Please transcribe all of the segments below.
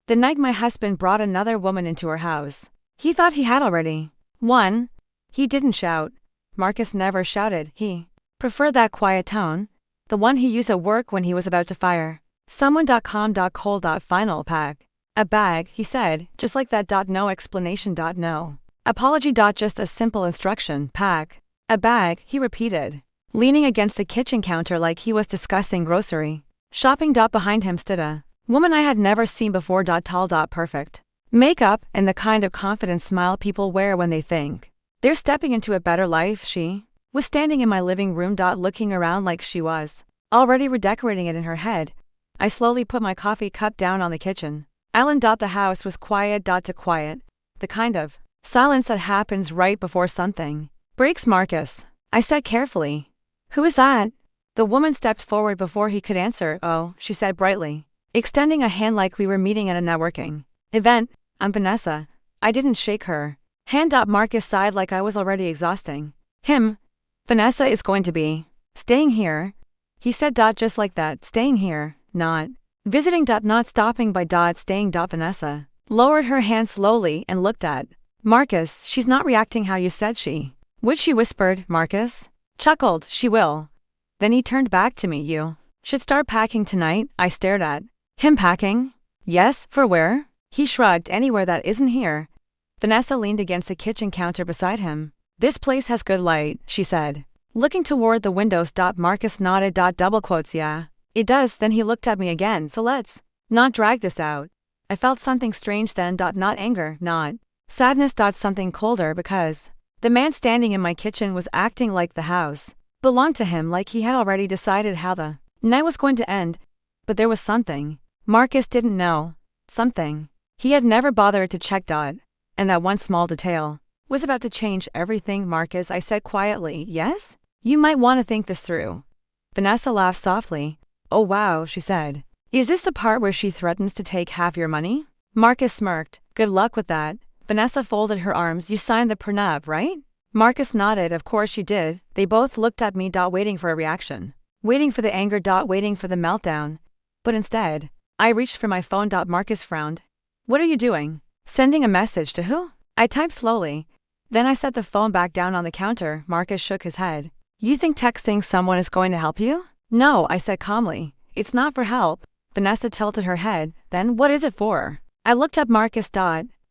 The night my husband brought another woman into our house. He thought he had already won. He didn't shout. Marcus never shouted. He preferred that quiet tone, the one he used at work when he was about to fire someone. Cold. Final pack a bag, he said, just like that. No explanation. No apology. Just a simple instruction. Pack a bag, he repeated, leaning against the kitchen counter like he was discussing grocery shopping. Behind him stood a woman I had never seen before. Tall. Perfect makeup and the kind of confident smile people wear when they think they're stepping into a better life. She was standing in my living room. Looking around like she was already redecorating it in her head. I slowly put my coffee cup down on the kitchen island. The house was quiet. To quiet, the kind of silence that happens right before something breaks. Marcus, I said carefully. Who is that? The woman stepped forward before he could answer. Oh, she said brightly, extending a hand like we were meeting at a networking event. I'm Vanessa. I didn't shake her hand. Marcus sighed like I was already exhausting him. Vanessa is going to be staying here, he said. Just like that. Staying here, not visiting. Not stopping by. Staying. Vanessa lowered her hand slowly and looked at Marcus. She's not reacting how you said she would. She whispered. Marcus chuckled. She will. Then he turned back to me. You should start packing tonight. I stared at him. Packing? Yes, for where? He shrugged. Anywhere that isn't here. Vanessa leaned against the kitchen counter beside him. This place has good light, she said, looking toward the windows. Marcus nodded. Double quotes. Yeah, it does. Then he looked at me again. So let's not drag this out. I felt something strange then. Not anger, not sadness. Something colder, because the man standing in my kitchen was acting like the house belonged to him, like he had already decided how the night was going to end. But there was something Marcus didn't know. Something he had never bothered to check. And that one small detail was about to change everything. Marcus, I said quietly. Yes? You might want to think this through. Vanessa laughed softly. Oh wow, she said. Is this the part where she threatens to take half your money? Marcus smirked. Good luck with that. Vanessa folded her arms. You signed the prenup, right? Marcus nodded. Of course she did. They both looked at me. Waiting for a reaction. Waiting for the anger. Waiting for the meltdown. But instead, I reached for my phone. Marcus frowned. What are you doing? Sending a message to who? I typed slowly. Then I set the phone back down on the counter. Marcus shook his head. You think texting someone is going to help you? No, I said calmly. It's not for help. Vanessa tilted her head. Then what is it for? I looked at Marcus.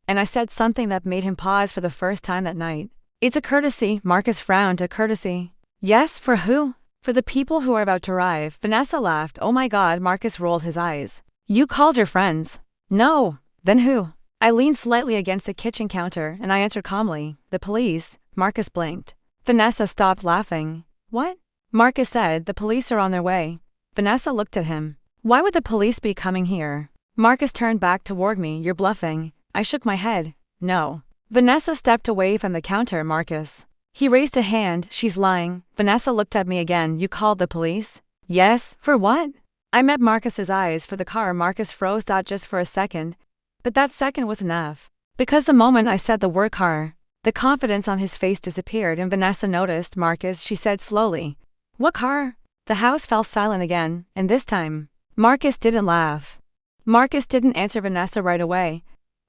And I said something that made him pause for the first time that night. It's a courtesy. Marcus frowned. A courtesy? Yes, for who? For the people who are about to arrive. Vanessa laughed. Oh my God. Marcus rolled his eyes. You called your friends? No. Then who? I leaned slightly against the kitchen counter and I answered calmly. The police. Marcus blinked. Vanessa stopped laughing. What? Marcus said. The police are on their way. Vanessa looked at him. Why would the police be coming here? Marcus turned back toward me. You're bluffing. I shook my head. No. Vanessa stepped away from the counter. Marcus. He raised a hand. She's lying. Vanessa looked at me again. You called the police? Yes. For what? I met Marcus's eyes. For the car. Marcus froze. Just for a second. But that second was enough. Because the moment I said the word car, the confidence on his face disappeared and Vanessa noticed. Marcus, she said slowly. What car? The house fell silent again, and this time, Marcus didn't laugh. Marcus didn't answer Vanessa right away.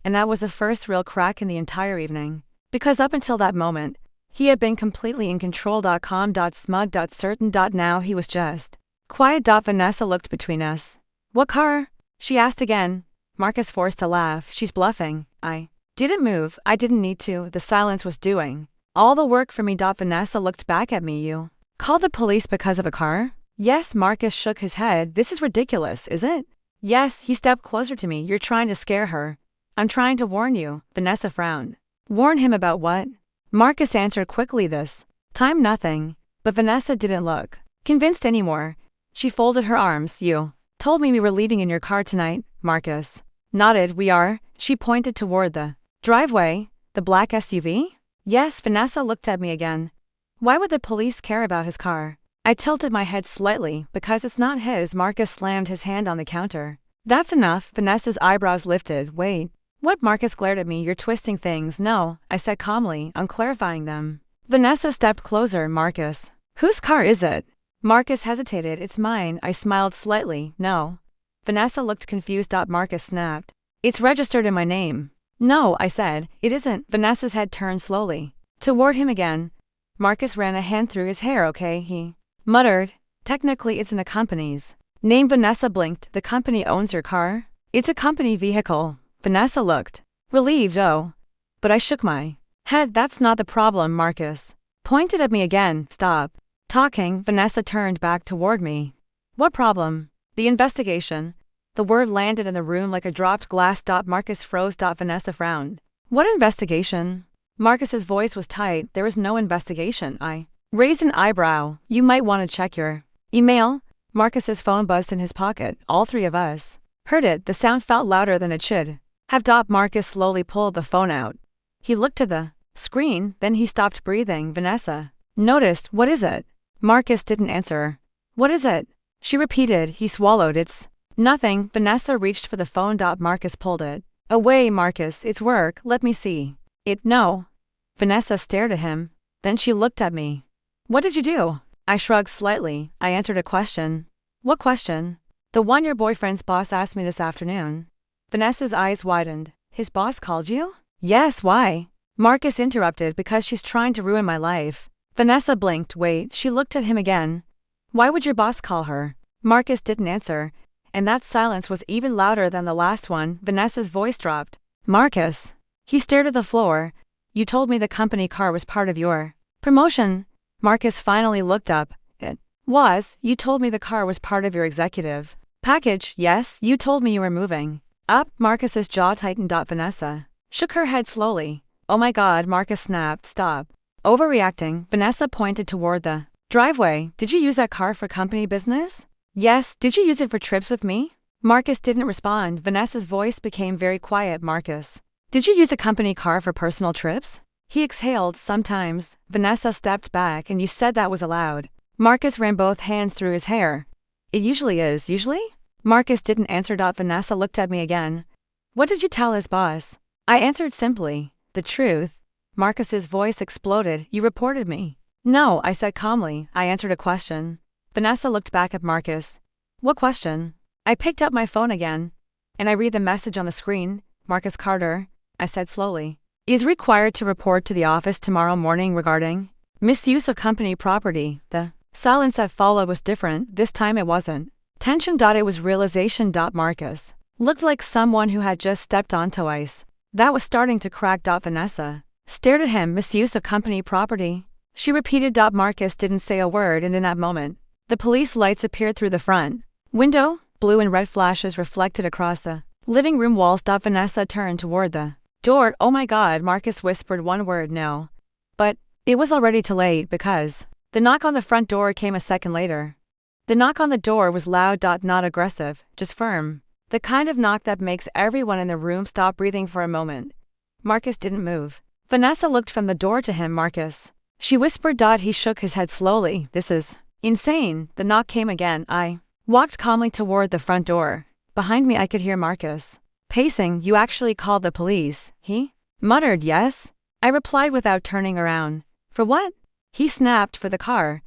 And that was the first real crack in the entire evening. Because up until that moment, he had been completely in control. Calm. Smug. Certain. Now he was just quiet. Vanessa looked between us. What car? She asked again. Marcus forced a laugh. She's bluffing. I didn't move. I didn't need to. The silence was doing all the work for me. Vanessa looked back at me. You called the police because of a car? Yes. Marcus shook his head. This is ridiculous, is it? Yes. He stepped closer to me. You're trying to scare her. I'm trying to warn you. Vanessa frowned. Warn him about what? Marcus answered quickly. This time nothing. But Vanessa didn't look convinced anymore. She folded her arms. You told me we were leaving in your car tonight. Marcus nodded. We are. She pointed toward the driveway. The black SUV? Yes. Vanessa looked at me again. Why would the police care about his car? I tilted my head slightly. Because it's not his. Marcus slammed his hand on the counter. That's enough. Vanessa's eyebrows lifted. Wait. What? Marcus glared at me. You're twisting things. No, I said calmly. I'm clarifying them. Vanessa stepped closer. Marcus. Whose car is it? Marcus hesitated. It's mine. I smiled slightly. No. Vanessa looked confused. Marcus snapped. It's registered in my name. No, I said, it isn't. Vanessa's head turned slowly toward him again. Marcus ran a hand through his hair. Okay, he muttered. Technically it's in the company's name. Vanessa blinked. The company owns your car? It's a company vehicle. Vanessa looked relieved. Oh. But I shook my head. That's not the problem. Marcus pointed at me again. Stop talking. Vanessa turned back toward me. What problem? The investigation. The word landed in the room like a dropped glass. Marcus froze. Vanessa frowned. What investigation? Marcus's voice was tight. There was no investigation. I raised an eyebrow. You might want to check your email. Marcus's phone buzzed in his pocket. All three of us heard it. The sound felt louder than it should have. Marcus slowly pulled the phone out. He looked to the screen, then he stopped breathing. Vanessa noticed. What is it? Marcus didn't answer. What is it? She repeated. He swallowed. It's nothing. Vanessa reached for the phone. Marcus pulled it away. Marcus, it's work. Let me see it. No. Vanessa stared at him. Then she looked at me. What did you do? I shrugged slightly. I answered a question. What question? The one your boyfriend's boss asked me this afternoon. Vanessa's eyes widened. His boss called you? Yes, why? Marcus interrupted. Because she's trying to ruin my life. Vanessa blinked. Wait, she looked at him again. Why would your boss call her? Marcus didn't answer, and that silence was even louder than the last one. Vanessa's voice dropped. Marcus. He stared at the floor. You told me the company car was part of your promotion. Marcus finally looked up. It was. You told me the car was part of your executive package. Yes, you told me you were moving up. Marcus's jaw tightened. Vanessa shook her head slowly. Oh my God, Marcus snapped. Stop overreacting. Vanessa pointed toward the driveway. Did you use that car for company business? Yes. Did you use it for trips with me? Marcus didn't respond. Vanessa's voice became very quiet. Marcus, did you use the company car for personal trips? He exhaled. Sometimes. Vanessa stepped back. And you said that was allowed. Marcus ran both hands through his hair. It usually is. Usually? Marcus didn't answer. Vanessa looked at me again. What did you tell his boss? I answered simply. The truth. Marcus's voice exploded. You reported me. No, I said calmly. I answered a question. Vanessa looked back at Marcus. What question? I picked up my phone again. And I read the message on the screen. Marcus Carter, I said slowly, is required to report to the office tomorrow morning regarding misuse of company property. The silence that followed was different. This time it wasn't tension. It was realization. Marcus looked like someone who had just stepped onto ice that was starting to crack. Vanessa stared at him. Misuse of company property? She repeated. Marcus didn't say a word, and in that moment, the police lights appeared through the front window. Blue and red flashes reflected across the living room walls. Vanessa turned toward the door. Oh my God, Marcus whispered one word. No. But it was already too late because the knock on the front door came a second later. The knock on the door was loud. Not aggressive, just firm. The kind of knock that makes everyone in the room stop breathing for a moment. Marcus didn't move. Vanessa looked from the door to him. Marcus, she whispered. He shook his head slowly. This is insane. The knock came again. I walked calmly toward the front door. Behind me I could hear Marcus pacing. You actually called the police? He muttered. Yes. I replied without turning around. For what? He snapped. For the car.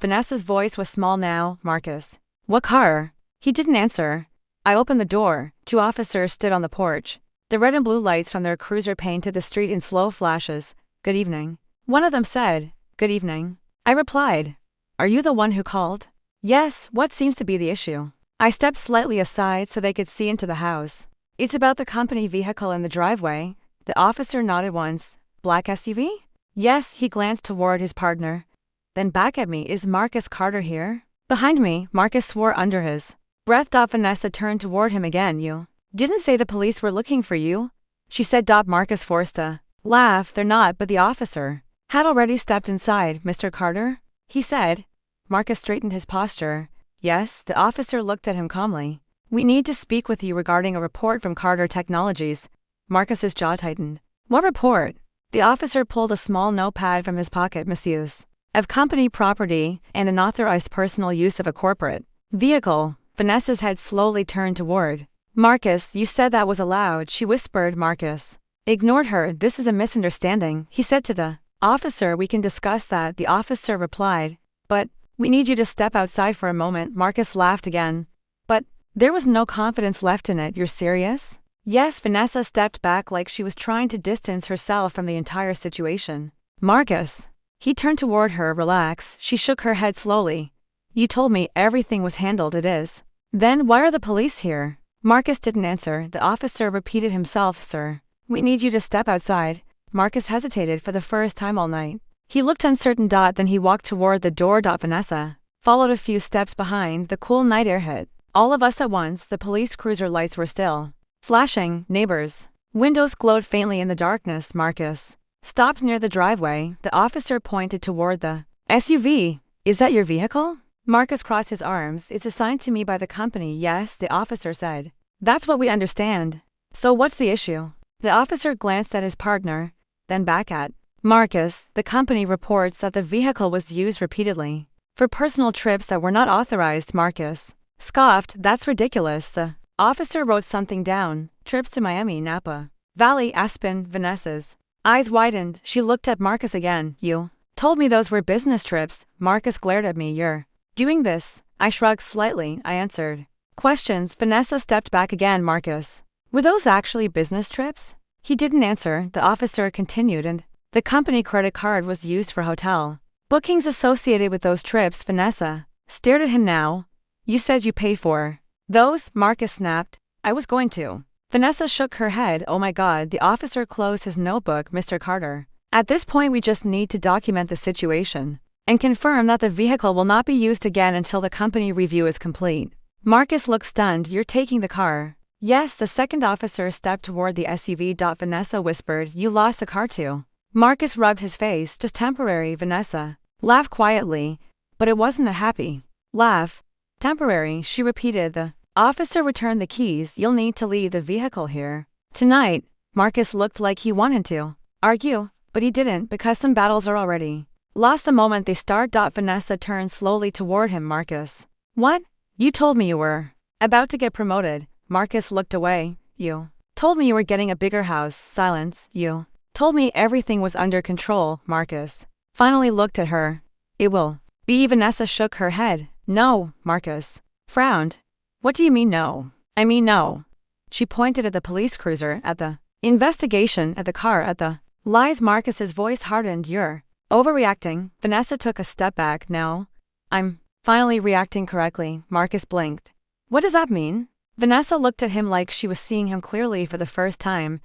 Vanessa's voice was small now. Marcus. What car? He didn't answer. I opened the door. Two officers stood on the porch. The red and blue lights from their cruiser painted the street in slow flashes. Good evening. One of them said. Good evening. I replied. Are you the one who called? Yes. What seems to be the issue? I stepped slightly aside so they could see into the house. It's about the company vehicle in the driveway. The officer nodded once. Black SUV? Yes. He glanced toward his partner. Then back at me. Is Marcus Carter here? Behind me. Marcus swore under his breath. Vanessa turned toward him again. You didn't say the police were looking for you, she said. Marcus forced a laugh. They're not, but the officer had already stepped inside. Mr. Carter? He said. Marcus straightened his posture. Yes. The officer looked at him calmly. We need to speak with you regarding a report from Carter Technologies. Marcus's jaw tightened. What report? The officer pulled a small notepad from his pocket. Misuse of company property and unauthorized personal use of a corporate vehicle. Vanessa's head slowly turned toward Marcus. You said that was allowed, she whispered. Marcus ignored her. This is a misunderstanding, he said to the officer. We can discuss that, the officer replied. But we need you to step outside for a moment. Marcus laughed again. But there was no confidence left in it. You're serious? Yes, Vanessa stepped back like she was trying to distance herself from the entire situation. Marcus. He turned toward her. Relax. She shook her head slowly. You told me everything was handled. It is. Then why are the police here? Marcus didn't answer. The officer repeated himself. Sir, we need you to step outside. Marcus hesitated for the first time all night. He looked uncertain. Then he walked toward the door. Vanessa followed a few steps behind. The cool night air hit all of us at once. The police cruiser lights were still flashing. Neighbors' windows glowed faintly in the darkness. Marcus stopped near the driveway. The officer pointed toward the SUV. Is that your vehicle? Marcus crossed his arms. It's assigned to me by the company. Yes, the officer said. That's what we understand. So what's the issue? The officer glanced at his partner, then back at Marcus. The company reports that the vehicle was used repeatedly for personal trips that were not authorized. Marcus scoffed. That's ridiculous. The officer wrote something down. Trips to Miami, Napa Valley, Aspen. Vanessa's eyes widened. She looked at Marcus again. You told me those were business trips. Marcus glared at me. You're doing this? I shrugged slightly. I answered questions. Vanessa stepped back again. Marcus, were those actually business trips? He didn't answer. The officer continued. And the company credit card was used for hotel bookings associated with those trips. Vanessa stared at him now. You said you paid for those? Marcus snapped. I was going to. Vanessa shook her head. Oh my God. The officer closed his notebook. Mr. Carter, at this point we just need to document the situation and confirm that the vehicle will not be used again until the company review is complete. Marcus looked stunned. You're taking the car? Yes. The second officer stepped toward the SUV. Vanessa whispered. You lost the car too? Marcus rubbed his face. Just temporary. Vanessa laughed quietly, but it wasn't a happy laugh. Temporary, she repeated. The officer returned the keys. You'll need to leave the vehicle here tonight. Marcus looked like he wanted to argue, but he didn't because some battles are already lost the moment they start. Vanessa turned slowly toward him. Marcus, what? You told me you were about to get promoted. Marcus looked away. You told me you were getting a bigger house. Silence. You told me everything was under control. Marcus finally looked at her. It will be. Vanessa shook her head. No. Marcus frowned. What do you mean no? I mean no. She pointed at the police cruiser, at the investigation, at the car, at the lies. Marcus's voice hardened. You're overreacting. Vanessa took a step back. No. I'm finally reacting correctly. Marcus blinked. What does that mean? Vanessa looked at him like she was seeing him clearly for the first time.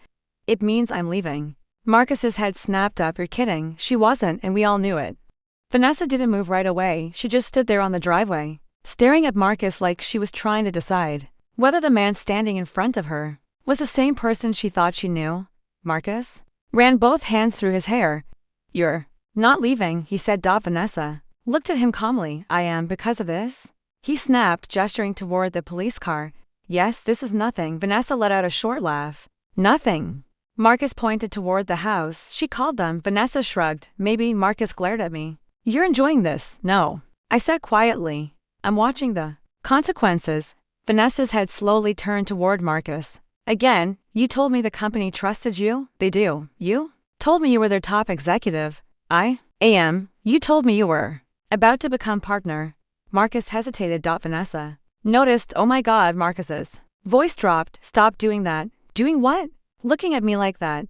It means I'm leaving. Marcus's head snapped up. You're kidding. She wasn't, and we all knew it. Vanessa didn't move right away. She just stood there on the driveway, staring at Marcus like she was trying to decide whether the man standing in front of her was the same person she thought she knew. Marcus ran both hands through his hair. You're not leaving, he said. Vanessa looked at him calmly. I am because of this? He snapped, gesturing toward the police car. Yes, this is nothing. Vanessa let out a short laugh. Nothing. Marcus pointed toward the house. She called them. Vanessa shrugged. Maybe. Marcus glared at me. You're enjoying this? No. I said quietly. I'm watching the consequences. Vanessa's head slowly turned toward Marcus. Again, you told me the company trusted you? They do. You told me you were their top executive. I am. You told me you were about to become partner. Marcus hesitated. Vanessa noticed. Oh my God. Marcus's voice dropped. Stop doing that. Doing what? Looking at me like that.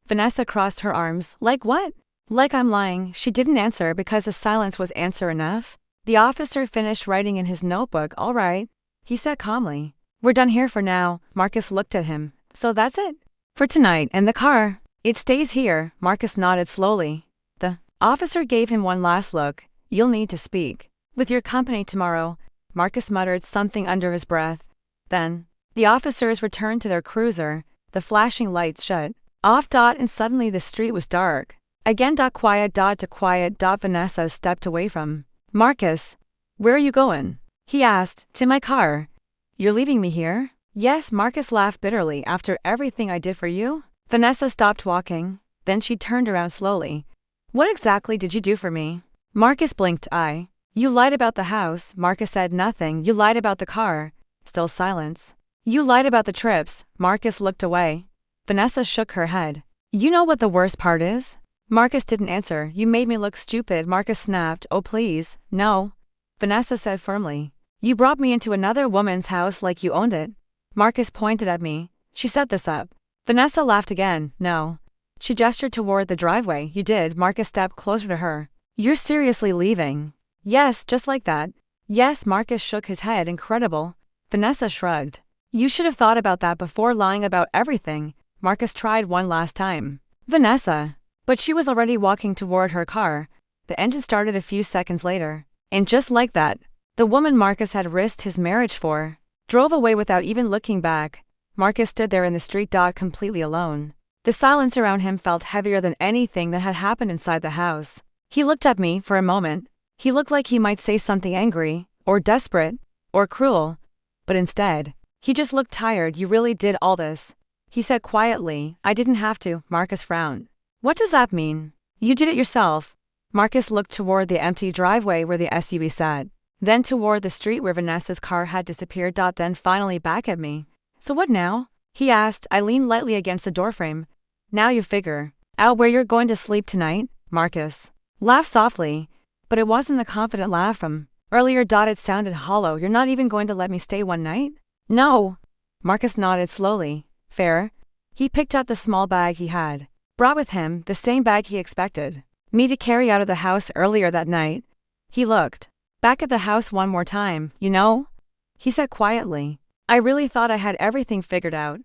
Vanessa crossed her arms. Like what? Like I'm lying. She didn't answer because the silence was answer enough. The officer finished writing in his notebook. All right, he said calmly. We're done here for now. Marcus looked at him. So that's it? For tonight. And the car? It stays here. Marcus nodded slowly. The officer gave him one last look. You'll need to speak with your company tomorrow. Marcus muttered something under his breath. Then the officers returned to their cruiser. The flashing lights shut off. And suddenly the street was dark. Again. Quiet. To quiet. Vanessa stepped away from Marcus. Where are you going? He asked. To my car. You're leaving me here? Yes. Marcus laughed bitterly. After everything I did for you? Vanessa stopped walking. Then she turned around slowly. What exactly did you do for me? Marcus blinked. You lied about the house. Marcus said nothing. You lied about the car. Still silence. You lied about the trips. Marcus looked away. Vanessa shook her head. You know what the worst part is? Marcus didn't answer. You made me look stupid. Marcus snapped. Oh please, no. Vanessa said firmly. You brought me into another woman's house like you owned it. Marcus pointed at me. She set this up. Vanessa laughed again. No. She gestured toward the driveway. You did. Marcus stepped closer to her. You're seriously leaving? Yes, just like that. Yes, Marcus shook his head. Incredible. Vanessa shrugged. You should have thought about that before lying about everything. Marcus tried one last time. Vanessa. But she was already walking toward her car. The engine started a few seconds later. And just like that, the woman Marcus had risked his marriage for drove away without even looking back. Marcus stood there in the street, completely alone. The silence around him felt heavier than anything that had happened inside the house. He looked at me for a moment. He looked like he might say something angry, or desperate, or cruel. But instead, he just looked tired. You really did all this? He said quietly. I didn't have to. Marcus frowned. What does that mean? You did it yourself. Marcus looked toward the empty driveway where the SUV sat, then toward the street where Vanessa's car had disappeared. Then finally back at me. So what now? He asked. I leaned lightly against the doorframe. Now you figure out where you're going to sleep tonight? Marcus laughed softly, but it wasn't the confident laugh from earlier. It sounded hollow. You're not even going to let me stay one night? No. Marcus nodded slowly. Fair. He picked out the small bag he had brought with him, the same bag he expected me to carry out of the house earlier that night. He looked back at the house one more time. You know? He said quietly. I really thought I had everything figured out.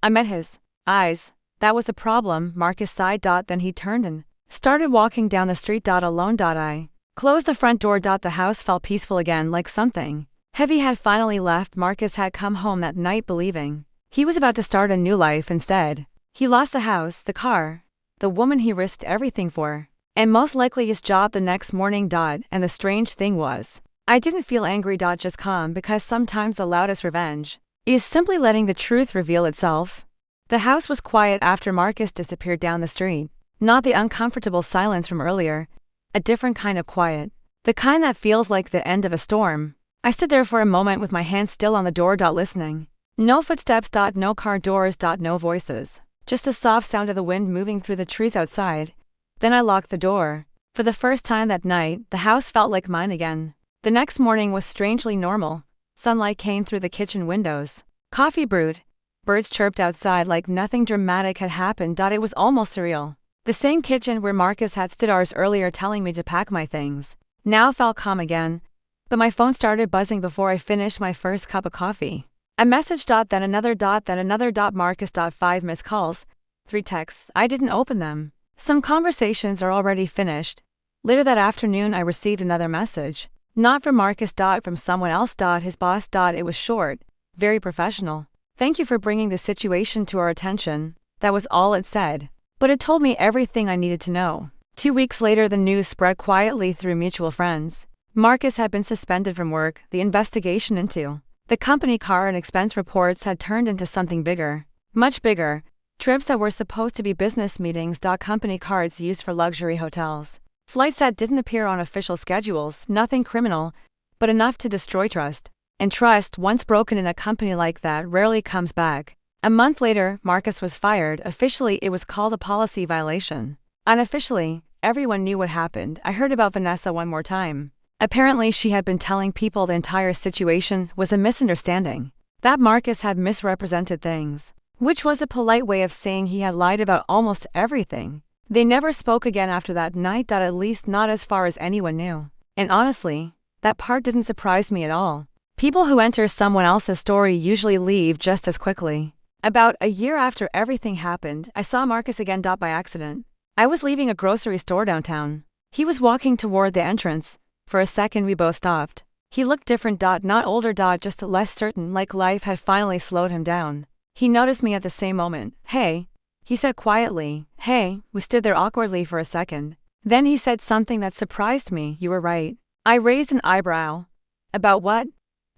I met his eyes. That was the problem. Marcus sighed. Then he turned and started walking down the street. Alone. I closed the front door. The house felt peaceful again, like something heavy had finally left. Marcus had come home that night believing he was about to start a new life. Instead, he lost the house, the car, the woman he risked everything for, and most likely his job the next morning. And the strange thing was, I didn't feel angry. Just calm, because sometimes the loudest revenge is simply letting the truth reveal itself. The house was quiet after Marcus disappeared down the street. Not the uncomfortable silence from earlier. A different kind of quiet. The kind that feels like the end of a storm. I stood there for a moment with my hands still on the door. Listening. No footsteps. No car doors. No voices. Just the soft sound of the wind moving through the trees outside. Then I locked the door. For the first time that night, the house felt like mine again. The next morning was strangely normal. Sunlight came through the kitchen windows. Coffee brewed. Birds chirped outside like nothing dramatic had happened. It was almost surreal. The same kitchen where Marcus had stood hours earlier telling me to pack my things now felt calm again. But my phone started buzzing before I finished my first cup of coffee. A message. Then another. Then another. Marcus. 5 missed calls. 3 texts. I didn't open them. Some conversations are already finished. Later that afternoon I received another message. Not from Marcus. From someone else. His boss. It was short. Very professional. Thank you for bringing the situation to our attention. That was all it said. But it told me everything I needed to know. 2 weeks later the news spread quietly through mutual friends. Marcus had been suspended from work. The investigation into the company car and expense reports had turned into something bigger. Much bigger. Trips that were supposed to be business meetings. Company cards used for luxury hotels. Flights that didn't appear on official schedules. Nothing criminal, but enough to destroy trust. And trust, once broken in a company like that, rarely comes back. A month later, Marcus was fired. Officially, it was called a policy violation. Unofficially, everyone knew what happened. I heard about Vanessa one more time. Apparently, she had been telling people the entire situation was a misunderstanding. That Marcus had misrepresented things, which was a polite way of saying he had lied about almost everything. They never spoke again after that night. At least not as far as anyone knew. And honestly, that part didn't surprise me at all. People who enter someone else's story usually leave just as quickly. About a year after everything happened, I saw Marcus again. By accident. I was leaving a grocery store downtown. He was walking toward the entrance. For a second we both stopped. He looked different. Not older. Just less certain, like life had finally slowed him down. He noticed me at the same moment. Hey, he said quietly. Hey. We stood there awkwardly for a second. Then he said something that surprised me. You were right. I raised an eyebrow. About what?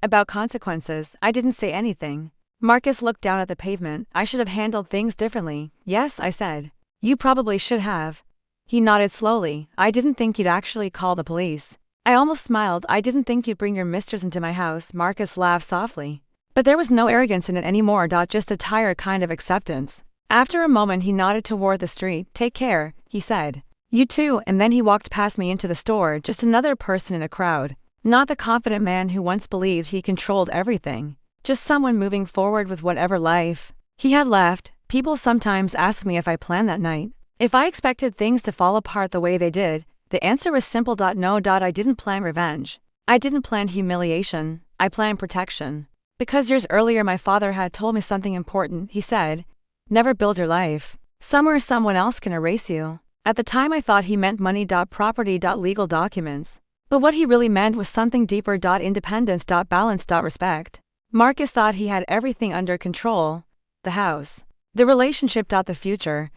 About consequences. I didn't say anything. Marcus looked down at the pavement. I should have handled things differently. Yes, I said. You probably should have. He nodded slowly. I didn't think you'd actually call the police. I almost smiled. I didn't think you'd bring your mistress into my house. Marcus laughed softly. But there was no arrogance in it anymore. Just a tired kind of acceptance. After a moment he nodded toward the street. Take care, he said. You too. And then he walked past me into the store. Just another person in a crowd. Not the confident man who once believed he controlled everything. Just someone moving forward with whatever life he had left, people sometimes asked me if I planned that night. If I expected things to fall apart the way they did, the answer was simple. No. I didn't plan revenge. I didn't plan humiliation. I planned protection. Because years earlier my father had told me something important. He said, "Never build your life somewhere someone else can erase you." At the time I thought he meant money, property, legal documents. But what he really meant was something deeper. Independence, balance, respect. Marcus thought he had everything under control. The house, the relationship, the future.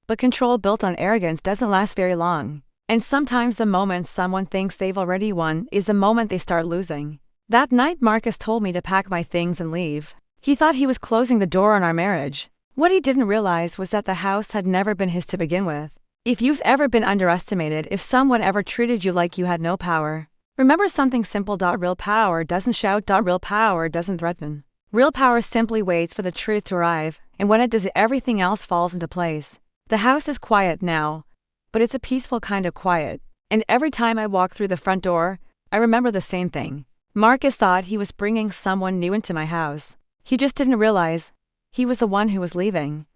But control built on arrogance doesn't last very long. And sometimes the moment someone thinks they've already won is the moment they start losing. That night Marcus told me to pack my things and leave. He thought he was closing the door on our marriage. What he didn't realize was that the house had never been his to begin with. If you've ever been underestimated, if someone ever treated you like you had no power, remember something simple. Real power doesn't shout. Real power doesn't threaten. Real power simply waits for the truth to arrive, and when it does, everything else falls into place. The house is quiet now, but it's a peaceful kind of quiet. And every time I walk through the front door, I remember the same thing. Marcus thought he was bringing someone new into my house. He just didn't realize he was the one who was leaving.